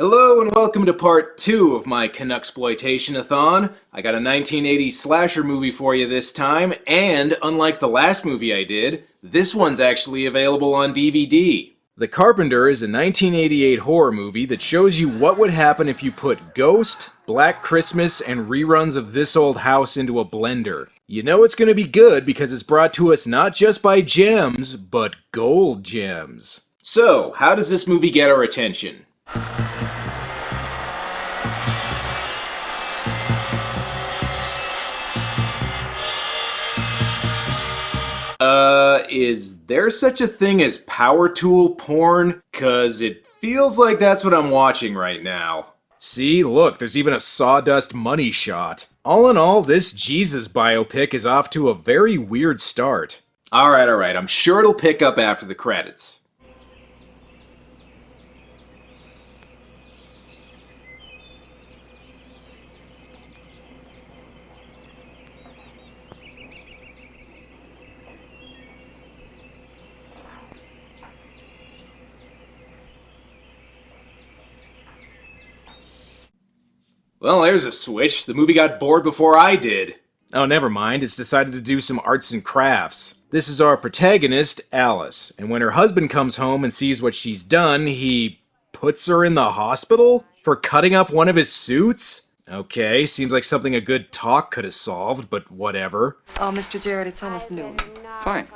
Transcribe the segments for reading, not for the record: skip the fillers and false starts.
Hello and welcome to part 2 of my Canuxsploitation-A-Thon. I got a 1980s slasher movie for you this time, and unlike the last movie I did, this one's actually available on DVD. The Carpenter is a 1988 horror movie that shows you what would happen if you put Ghost, Black Christmas, and reruns of This Old House into a blender. You know it's gonna be good because it's brought to us not just by gems, but gold gems. So, how does this movie get our attention? Is there such a thing as power tool porn? 'Cause it feels like that's what I'm watching right now. See, look, there's even a sawdust money shot. All in all, this Jesus biopic is off to a very weird start. Alright, I'm sure it'll pick up after the credits. Well, there's a switch. The movie got bored before I did. Oh, never mind. It's decided to do some arts and crafts. This is our protagonist, Alice, and when her husband comes home and sees what she's done, he puts her in the hospital for cutting up one of his suits? Okay, seems like something a good talk could have solved, but whatever. Oh, Mr. Jarrett, it's almost noon. Fine.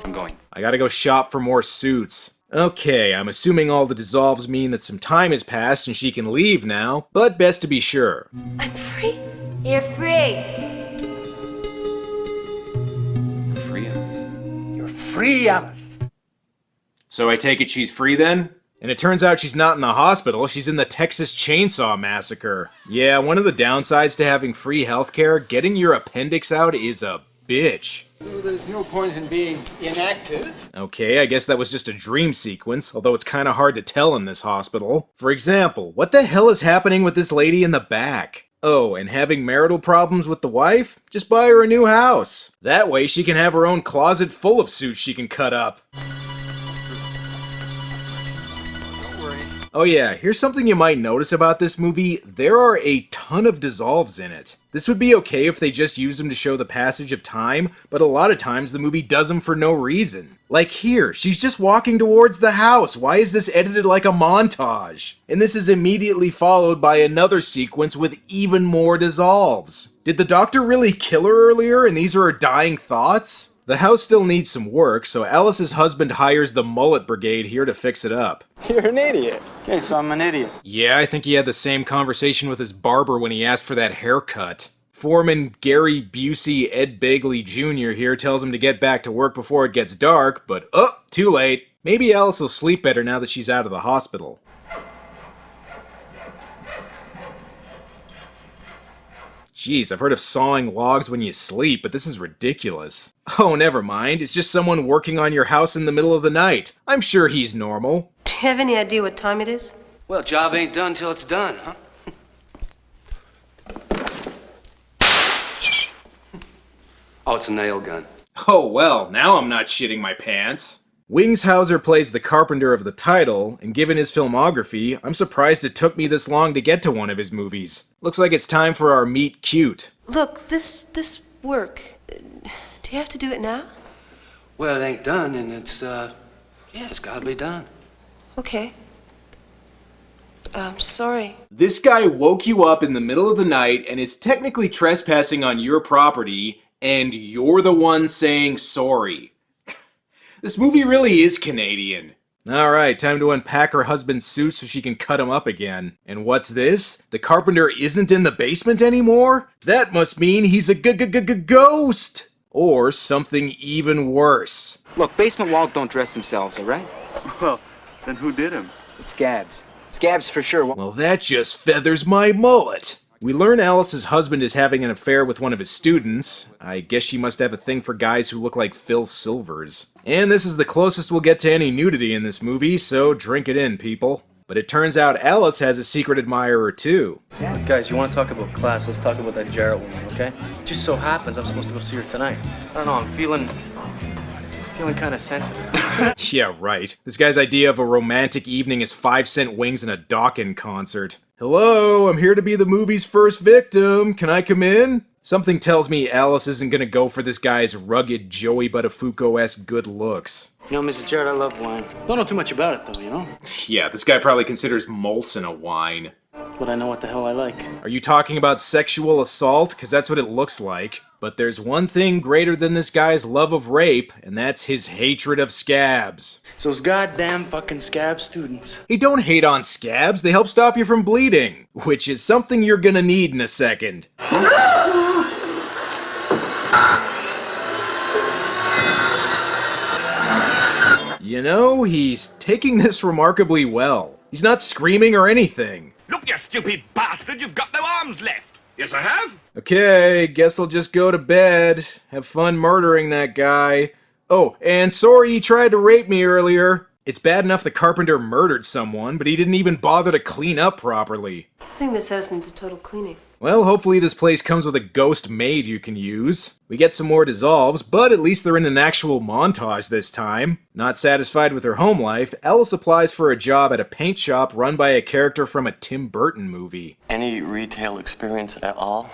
I'm going. I gotta go shop for more suits. Okay, I'm assuming all the dissolves mean that some time has passed and she can leave now, but best to be sure. I'm free. You're free. Free Alice. You're free, Alice. So I take it she's free then? And it turns out she's not in the hospital, she's in the Texas Chainsaw Massacre. Yeah, one of the downsides to having free healthcare, getting your appendix out is a bitch. So there's no point in being inactive. Okay, I guess that was just a dream sequence, although it's kinda hard to tell in this hospital. For example, what the hell is happening with this lady in the back? Oh, and having marital problems with the wife? Just buy her a new house. That way she can have her own closet full of suits she can cut up. Oh yeah, here's something you might notice about this movie. There are a ton of dissolves in it. This would be okay if they just used them to show the passage of time, but a lot of times the movie does them for no reason. Like here, she's just walking towards the house. Why is this edited like a montage? And this is immediately followed by another sequence with even more dissolves. Did the doctor really kill her earlier and these are her dying thoughts? The house still needs some work, so Alice's husband hires the mullet brigade here to fix it up. You're an idiot. Okay, so I'm an idiot. Yeah, I think he had the same conversation with his barber when he asked for that haircut. Foreman Gary Busey Ed Begley Jr. here tells him to get back to work before it gets dark, but too late. Maybe Alice will sleep better now that she's out of the hospital. Jeez, I've heard of sawing logs when you sleep, but this is ridiculous. Oh, never mind. It's just someone working on your house in the middle of the night. I'm sure he's normal. Do you have any idea what time it is? Well, job ain't done till it's done, huh? Oh, it's a nail gun. Oh well, now I'm not shitting my pants. Wingshauser plays the Carpenter of the title, and given his filmography, I'm surprised it took me this long to get to one of his movies. Looks like it's time for our meet cute. Look, this work. Do you have to do it now? Well, it ain't done, and it's gotta be done. Okay. I'm sorry. This guy woke you up in the middle of the night and is technically trespassing on your property, and you're the one saying sorry. This movie really is Canadian. Alright, time to unpack her husband's suit so she can cut him up again. And what's this? The Carpenter isn't in the basement anymore? That must mean he's a ghost! Or something even worse. Look, basement walls don't dress themselves, alright? Well, then who did him? It's scabs. Scabs for sure. Well, that just feathers my mullet. We learn Alice's husband is having an affair with one of his students. I guess she must have a thing for guys who look like Phil Silvers. And this is the closest we'll get to any nudity in this movie, so drink it in, people. But it turns out Alice has a secret admirer too. Guys, you want to talk about class? Let's talk about that Jarrett woman, okay? Just so happens I'm supposed to go see her tonight. I don't know, I'm feeling Feeling kind of sensitive. Yeah, right. This guy's idea of a romantic evening is 5-cent wings and a Dawkins concert. Hello, I'm here to be the movie's first victim. Can I come in? Something tells me Alice isn't gonna go for this guy's rugged Joey Buttafuoco-esque good looks. You know, Mrs. Jarrett, I love wine. Don't know too much about it, though, you know? Yeah, this guy probably considers Molson a wine. But I know what the hell I like. Are you talking about sexual assault? Because that's what it looks like. But there's one thing greater than this guy's love of rape, and that's his hatred of scabs. It's those goddamn fucking scab students. Hey, don't hate on scabs, they help stop you from bleeding. Which is something you're gonna need in a second. You know, he's taking this remarkably well. He's not screaming or anything. Look, you stupid bastard, you've got no arms left. Yes, I have. Okay, guess I'll just go to bed. Have fun murdering that guy. Oh, and sorry you tried to rape me earlier. It's bad enough the Carpenter murdered someone, but he didn't even bother to clean up properly. I think this house needs a total cleaning. Well, hopefully this place comes with a ghost maid you can use. We get some more dissolves, but at least they're in an actual montage this time. Not satisfied with her home life, Alice applies for a job at a paint shop run by a character from a Tim Burton movie. Any retail experience at all?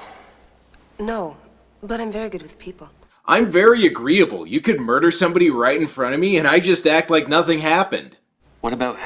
No, but I'm very good with people. I'm very agreeable. You could murder somebody right in front of me and I just act like nothing happened. What about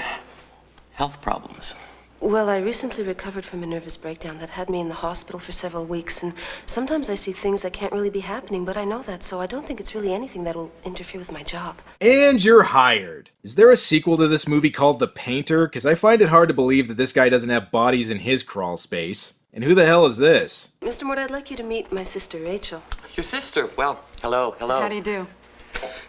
health problems? Well, I recently recovered from a nervous breakdown that had me in the hospital for several weeks, and sometimes I see things that can't really be happening, but I know that, so I don't think it's really anything that will interfere with my job. And you're hired. Is there a sequel to this movie called The Painter? Because I find it hard to believe that this guy doesn't have bodies in his crawl space. And who the hell is this? Mr. Mort, I'd like you to meet my sister, Rachel. Your sister? Well, hello. How do you do?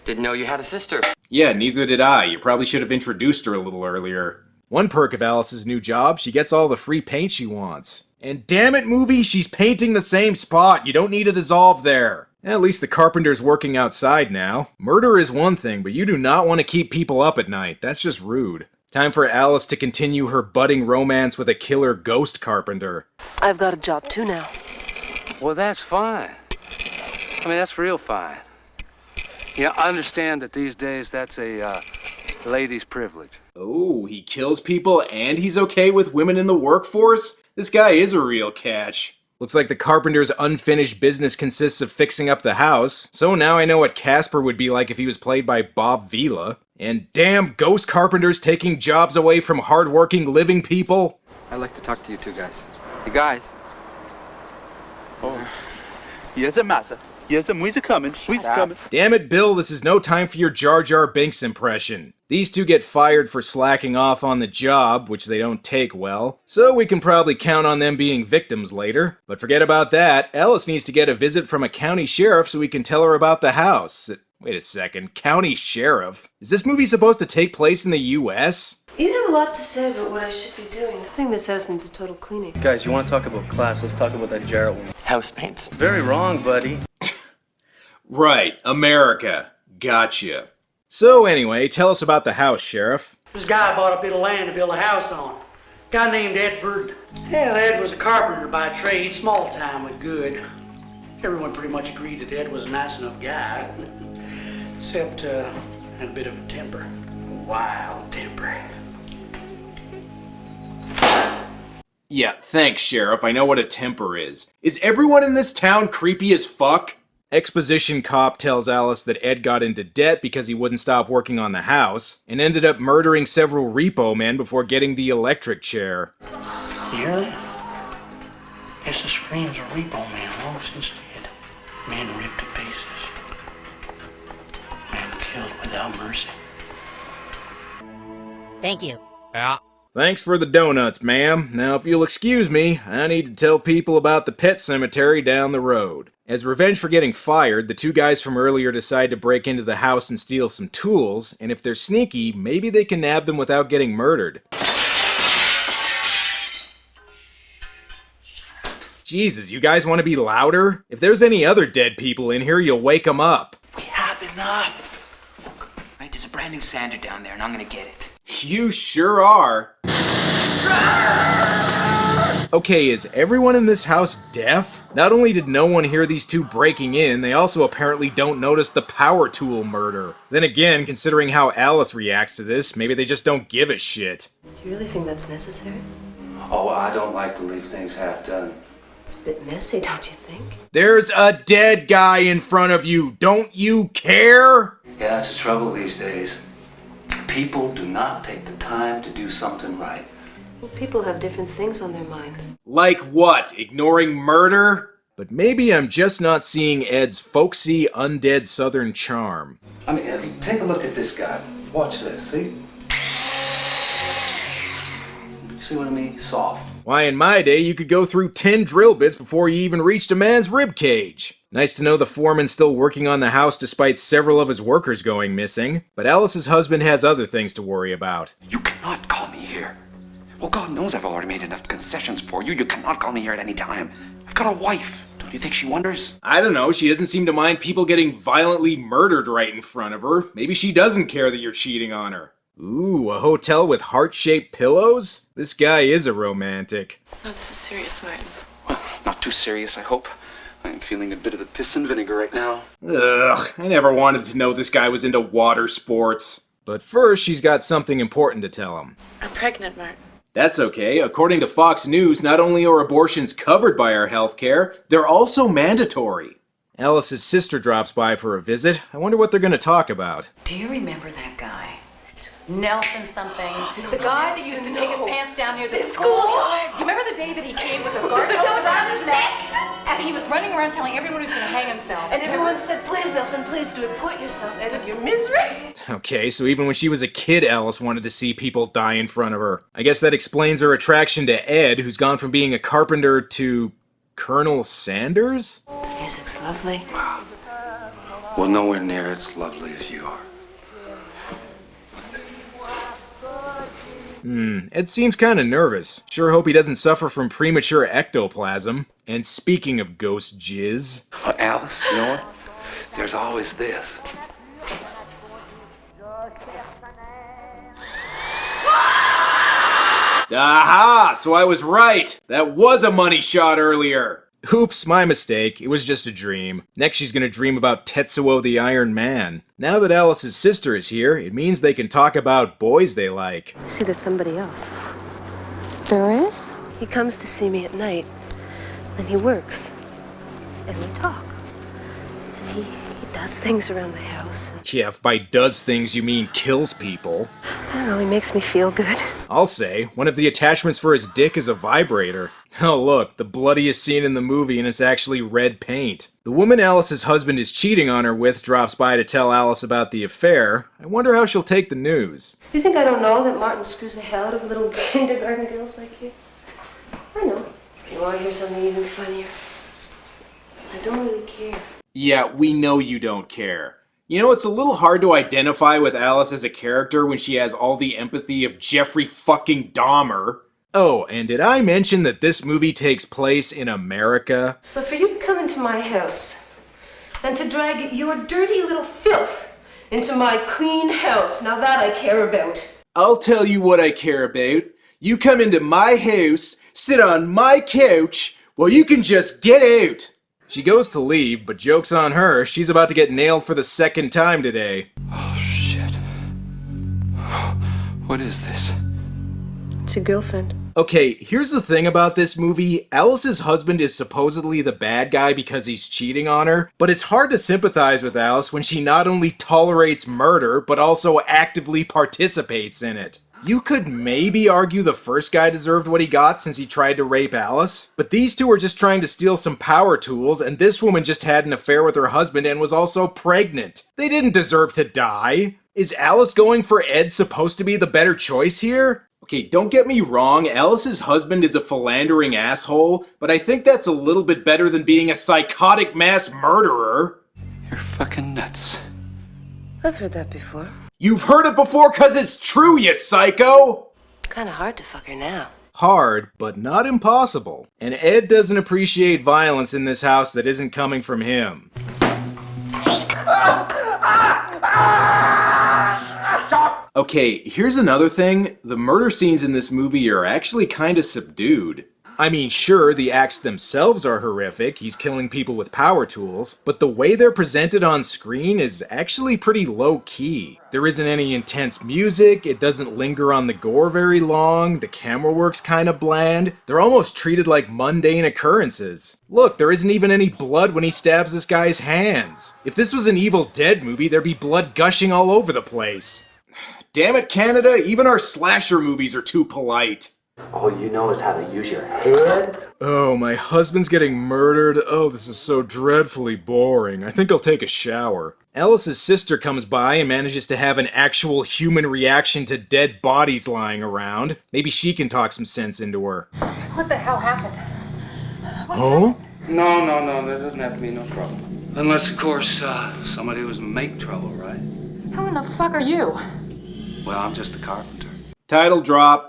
Didn't know you had a sister. Yeah, neither did I. You probably should have introduced her a little earlier. One perk of Alice's new job, she gets all the free paint she wants. And damn it, movie, she's painting the same spot. You don't need a dissolve there. At least the Carpenter's working outside now. Murder is one thing, but you do not want to keep people up at night. That's just rude. Time for Alice to continue her budding romance with a killer ghost carpenter. I've got a job too now. Well, that's fine. I mean, that's real fine. Yeah, I understand that these days that's a lady's privilege. Oh, he kills people and he's okay with women in the workforce? This guy is a real catch. Looks like the Carpenter's unfinished business consists of fixing up the house, so now I know what Casper would be like if he was played by Bob Vila. And damn ghost carpenters taking jobs away from hardworking living people. I'd like to talk to you two guys. You guys. Oh. Yes, massa. Yes, we's coming. We's coming. Damn it, Bill, this is no time for your Jar Jar Binks impression. These two get fired for slacking off on the job, which they don't take well, so we can probably count on them being victims later. But forget about that, Alice needs to get a visit from a county sheriff so we can tell her about the house. Wait a second, county sheriff? Is this movie supposed to take place in the US? You have a lot to say about what I should be doing. I think this house needs a total cleaning. Guys, you want to talk about class? Let's talk about that Jarrett woman. House paints. Very wrong, buddy. Right, America. Gotcha. So anyway, tell us about the house, Sheriff. This guy bought a bit of land to build a house on. A guy named Edward. Hell, Ed was a carpenter by trade, small time but good. Everyone pretty much agreed that Ed was a nice enough guy. Except, had a bit of a temper. A wild temper. Yeah, thanks, Sheriff. I know what a temper is. Is everyone in this town creepy as fuck? Exposition cop tells Alice that Ed got into debt because he wouldn't stop working on the house, and ended up murdering several repo men before getting the electric chair. You hear that? It's the screams of repo man long since dead. Men ripped to pieces. Men killed without mercy. Thank you. Yeah. Thanks for the donuts, ma'am. Now, if you'll excuse me, I need to tell people about the pet cemetery down the road. As revenge for getting fired, the two guys from earlier decide to break into the house and steal some tools, and if they're sneaky, maybe they can nab them without getting murdered. Jesus, you guys want to be louder? If there's any other dead people in here, you'll wake them up. We have enough. Right, there's a brand new sander down there, and I'm gonna get it. You sure are. Okay, is everyone in this house deaf? Not only did no one hear these two breaking in, they also apparently don't notice the power tool murder. Then again, considering how Alice reacts to this, maybe they just don't give a shit. Do you really think that's necessary? Oh, I don't like to leave things half done. It's a bit messy, don't you think? There's a dead guy in front of you. Don't you care? Yeah, that's the trouble these days. People do not take the time to do something right. Well, people have different things on their minds. Like what? Ignoring murder? But maybe I'm just not seeing Ed's folksy, undead southern charm. I mean, take a look at this guy. Watch this, see? See what I mean? Soft. Why, in my day, you could go through 10 drill bits before you even reached a man's rib cage. Nice to know the foreman's still working on the house despite several of his workers going missing. But Alice's husband has other things to worry about. You cannot call me here. Well, God knows I've already made enough concessions for you. You cannot call me here at any time. I've got a wife. Don't you think she wonders? I don't know, she doesn't seem to mind people getting violently murdered right in front of her. Maybe she doesn't care that you're cheating on her. Ooh, a hotel with heart-shaped pillows? This guy is a romantic. No, this is serious, Martin. Well, not too serious, I hope. I'm feeling a bit of the piss and vinegar right now. Ugh, I never wanted to know this guy was into water sports. But first, she's got something important to tell him. I'm pregnant, Martin. That's okay. According to Fox News, not only are abortions covered by our healthcare, they're also mandatory. Alice's sister drops by for a visit. I wonder what they're going to talk about. Do you remember that guy? Nelson something. The guy that used to take his pants down near the school. Do you remember the day that he came with a garter around his neck? And he was running around telling everyone he was going to hang himself. And everyone said, please, Nelson, please do it. Put yourself out of your misery. Okay, so even when she was a kid, Alice wanted to see people die in front of her. I guess that explains her attraction to Ed, who's gone from being a carpenter to Colonel Sanders? The music's lovely. Well, nowhere near as lovely as you are. Ed seems kinda nervous. Sure hope he doesn't suffer from premature ectoplasm. And speaking of ghost jizz... Alice, you know what? There's always this. Aha! So I was right! That was a money shot earlier! Oops, my mistake. It was just a dream. Next she's gonna dream about Tetsuo the Iron Man. Now that Alice's sister is here, it means they can talk about boys they like. See, there's somebody else. There is? He comes to see me at night. Then he works. And we talk. And he does things around the house. Yeah, if by does things you mean kills people. I don't know, he makes me feel good. I'll say, one of the attachments for his dick is a vibrator. Oh look, the bloodiest scene in the movie and it's actually red paint. The woman Alice's husband is cheating on her with drops by to tell Alice about the affair. I wonder how she'll take the news. Do you think I don't know that Martin screws the hell out of little kindergarten girls like you? I know. You want to hear something even funnier? I don't really care. Yeah, we know you don't care. You know, it's a little hard to identify with Alice as a character when she has all the empathy of Jeffrey fucking Dahmer. Oh, and did I mention that this movie takes place in America? But for you to come into my house and to drag your dirty little filth into my clean house, now that I care about. I'll tell you what I care about. You come into my house, sit on my couch, well you can just get out. She goes to leave, but joke's on her, she's about to get nailed for the second time today. Oh, shit. What is this? It's your girlfriend. Okay, here's the thing about this movie. Alice's husband is supposedly the bad guy because he's cheating on her, but it's hard to sympathize with Alice when she not only tolerates murder, but also actively participates in it. You could maybe argue the first guy deserved what he got since he tried to rape Alice, but these two are just trying to steal some power tools, and this woman just had an affair with her husband and was also pregnant. They didn't deserve to die. Is Alice going for Ed supposed to be the better choice here? Okay, don't get me wrong, Alice's husband is a philandering asshole, but I think that's a little bit better than being a psychotic mass murderer. You're fucking nuts. I've heard that before. You've heard it before cause it's true, you psycho! Kinda hard to fuck her now. Hard, but not impossible. And Ed doesn't appreciate violence in this house that isn't coming from him. Okay, here's another thing. The murder scenes in this movie are actually kinda subdued. I mean, sure, the acts themselves are horrific, he's killing people with power tools, but the way they're presented on screen is actually pretty low-key. There isn't any intense music, it doesn't linger on the gore very long, the camera work's kinda bland, they're almost treated like mundane occurrences. Look, there isn't even any blood when he stabs this guy's hands. If this was an Evil Dead movie, there'd be blood gushing all over the place. Damn it, Canada, even our slasher movies are too polite. All you know is how to use your head? Oh, my husband's getting murdered. Oh, this is so dreadfully boring. I think I'll take a shower. Alice's sister comes by and manages to have an actual human reaction to dead bodies lying around. Maybe she can talk some sense into her. What the hell happened? Oh? No, there doesn't have to be no trouble. Unless, of course, somebody was make trouble, right? Who in the fuck are you? Well, I'm just a carpenter. Title drop.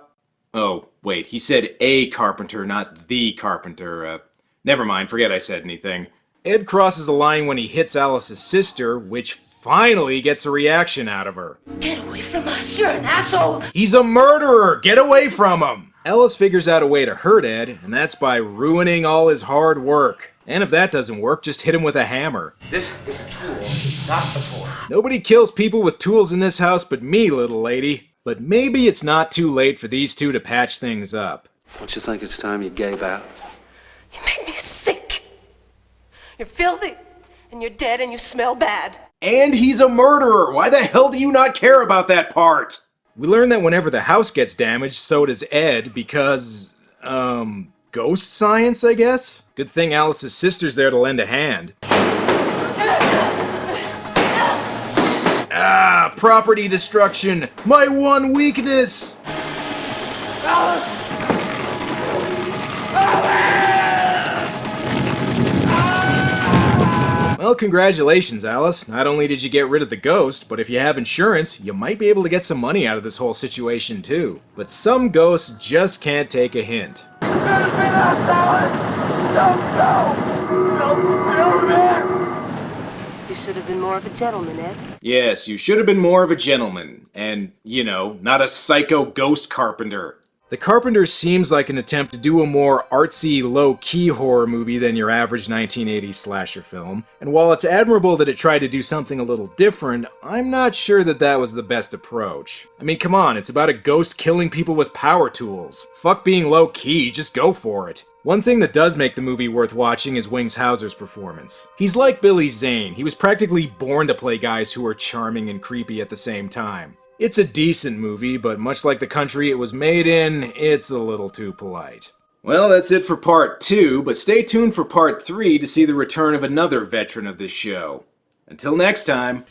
Oh, wait, he said a carpenter, not the carpenter. Never mind, forget I said anything. Ed crosses a line when he hits Alice's sister, which finally gets a reaction out of her. Get away from us, you're an asshole! He's a murderer! Get away from him! Alice figures out a way to hurt Ed, and that's by ruining all his hard work. And if that doesn't work, just hit him with a hammer. This is a tool, not a toy. Nobody kills people with tools in this house but me, little lady. But maybe it's not too late for these two to patch things up. Don't you think it's time you gave out? You make me sick. You're filthy, and you're dead, and you smell bad. And he's a murderer! Why the hell do you not care about that part? We learn that whenever the house gets damaged, so does Ed, because, ghost science, I guess? Good thing Alice's sister's there to lend a hand. Ah, property destruction! My one weakness! Alice! Well, congratulations, Alice. Not only did you get rid of the ghost, but if you have insurance, you might be able to get some money out of this whole situation, too. But some ghosts just can't take a hint. You better be that, Alice! Don't go there! You should have been more of a gentleman, Ed. Yes, you should have been more of a gentleman. And, you know, not a psycho ghost carpenter. The Carpenter seems like an attempt to do a more artsy, low-key horror movie than your average 1980s slasher film, and while it's admirable that it tried to do something a little different, I'm not sure that that was the best approach. I mean, come on, it's about a ghost killing people with power tools. Fuck being low-key, just go for it. One thing that does make the movie worth watching is Wings Hauser's performance. He's like Billy Zane, he was practically born to play guys who are charming and creepy at the same time. It's a decent movie, but much like the country it was made in, it's a little too polite. Well, that's it for part 2, but stay tuned for part 3 to see the return of another veteran of this show. Until next time.